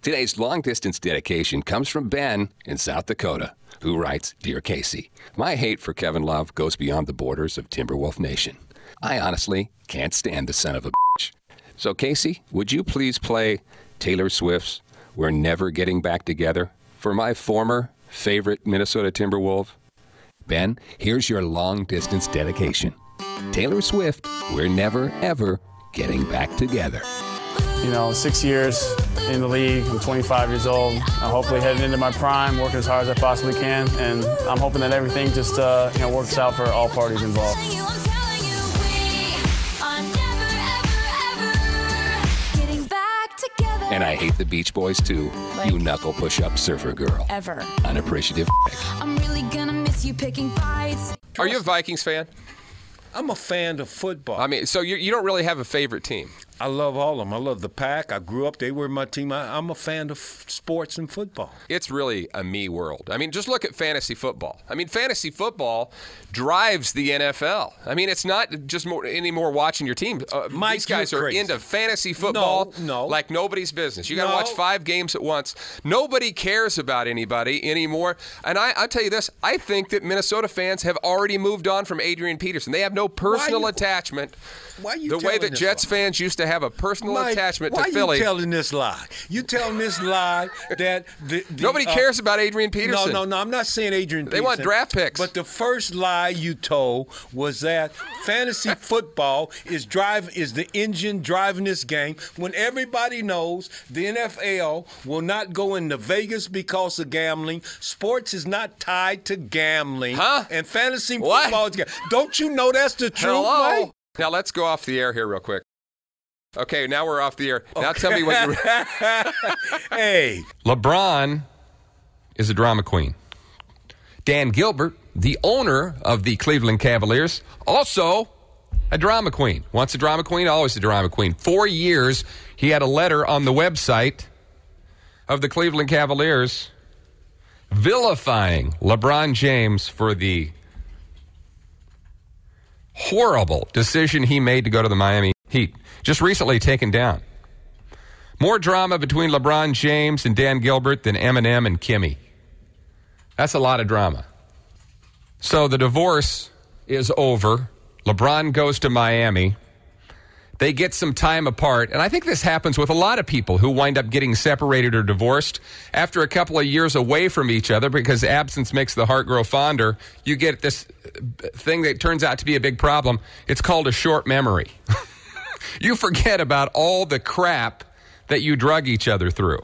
Today's long-distance dedication comes from Ben in South Dakota, who writes, Dear Casey, my hate for Kevin Love goes beyond the borders of Timberwolf Nation. I honestly can't stand the son of a bitch. So, Casey, would you please play Taylor Swift's We're Never Getting Back Together for my former favorite Minnesota Timberwolf? Ben, here's your long-distance dedication. Taylor Swift, We're Never, Ever Getting Back Together. 6 years in the league. I'm 25 years old. I'm hopefully heading into my prime, working as hard as I possibly can, and I'm hoping that everything just works out for all parties involved. And I hate the Beach Boys, too. You knuckle push-up surfer girl. Ever. Unappreciative. I'm really gonna miss you picking fights. Are you a Vikings fan? I'm a fan of football. I mean, so you don't really have a favorite team? I love all of them. I love the Pack. I grew up, they were my team. I'm a fan of sports and football. It's really a me world. I mean, just look at fantasy football. I mean, fantasy football drives the NFL. I mean, it's not just anymore watching your team. Mike, these guys are crazy. into fantasy football like nobody's business. You got to watch 5 games at once. Nobody cares about anybody anymore. And I'll tell you this, I think that Minnesota fans have already moved on from Adrian Peterson. They have no personal attachment. Why are you the way that Jets fans used to have a personal attachment to Philly. Why are you telling this lie? You telling this lie that nobody cares about Adrian Peterson. No, I'm not saying Adrian Peterson. They want draft picks. But the first lie you told was that fantasy football is the engine driving this game, when everybody knows the NFL will not go into Vegas because of gambling. Sports is not tied to gambling. Huh? And fantasy football is gambling. Don't you know that's the truth, Hello? Mike? Now let's go off the air here real quick. Okay, now we're off the air. Now tell me what you... Hey. LeBron is a drama queen. Dan Gilbert, the owner of the Cleveland Cavaliers, also a drama queen. Once a drama queen, always a drama queen. 4 years, he had a letter on the website of the Cleveland Cavaliers vilifying LeBron James for the horrible decision he made to go to the Miami Heat. Just recently taken down. More drama between LeBron James and Dan Gilbert than Eminem and Kimmy. That's a lot of drama. So the divorce is over. LeBron goes to Miami. They get some time apart. And I think this happens with a lot of people who wind up getting separated or divorced after a couple of years away from each other, because absence makes the heart grow fonder. You get this thing that turns out to be a big problem. It's called a short memory. You forget about all the crap that you drug each other through.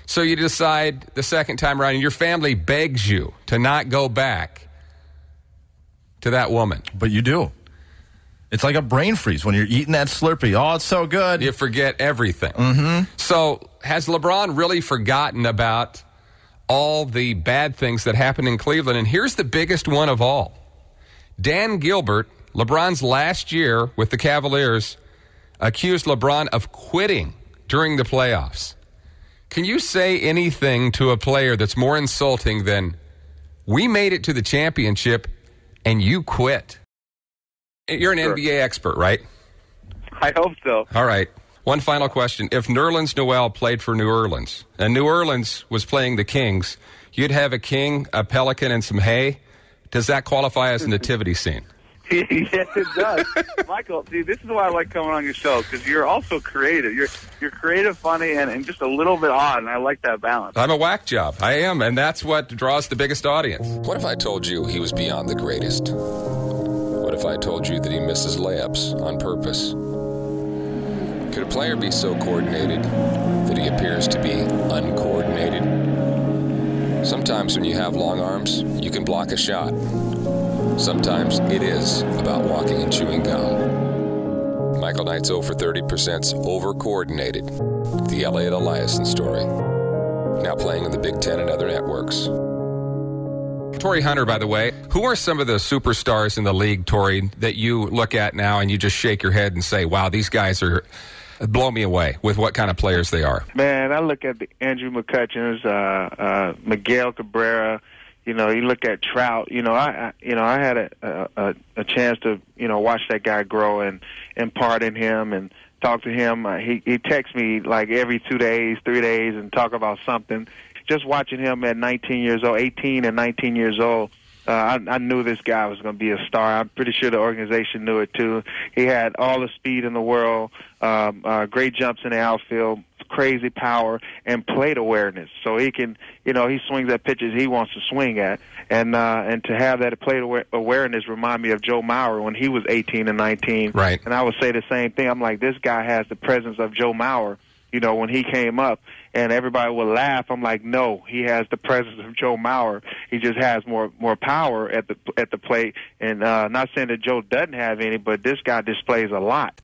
So you decide the second time around, and your family begs you to not go back to that woman. But you do. It's like a brain freeze when you're eating that Slurpee. Oh, it's so good. You forget everything. Mm-hmm. So has LeBron really forgotten about all the bad things that happened in Cleveland? And here's the biggest one of all. Dan Gilbert, LeBron's last year with the Cavaliers, accused LeBron of quitting during the playoffs. Can you say anything to a player that's more insulting than, we made it to the championship and you quit? You're an NBA expert, right? I hope so. All right. One final question. If Nerlens Noel played for New Orleans, and New Orleans was playing the Kings, you'd have a king, a pelican, and some hay. Does that qualify as a nativity scene? Yes, it does. Michael, see, this is why I like coming on your show, because you're also creative. You're creative, funny, and just a little bit odd, and I like that balance. I'm a whack job. I am, and that's what draws the biggest audience. What if I told you he was beyond the greatest? What if I told you that he misses layups on purpose? Could a player be so coordinated that he appears to be uncoordinated? Sometimes when you have long arms, you can block a shot. Sometimes it is about walking and chewing gum. Michael Knight's 0 for 30%'s over-coordinated. The Elliot Eliason story. Now playing on the Big Ten and other networks. Torrey Hunter, by the way, who are some of the superstars in the league, Torrey, that you look at now and you just shake your head and say, wow, these guys blow me away with what kind of players they are? Man, I look at the Andrew McCutcheons, Miguel Cabrera. You look at Trout. I had a chance to watch that guy grow and impart in him, and talk to him. He texts me like every 2 days, 3 days, and talk about something. Just watching him at 19 years old, 18 and 19 years old, I knew this guy was going to be a star. I'm pretty sure the organization knew it too. He had all the speed in the world, great jumps in the outfield, crazy power, and plate awareness. So he can, he swings at pitches he wants to swing at. And to have that plate awareness remind me of Joe Mauer when he was 18 and 19. Right. And I would say the same thing. I'm like, this guy has the presence of Joe Mauer, when he came up. And everybody would laugh. I'm like, no, he has the presence of Joe Mauer. He just has more power at the plate. And not saying that Joe doesn't have any, but this guy displays a lot.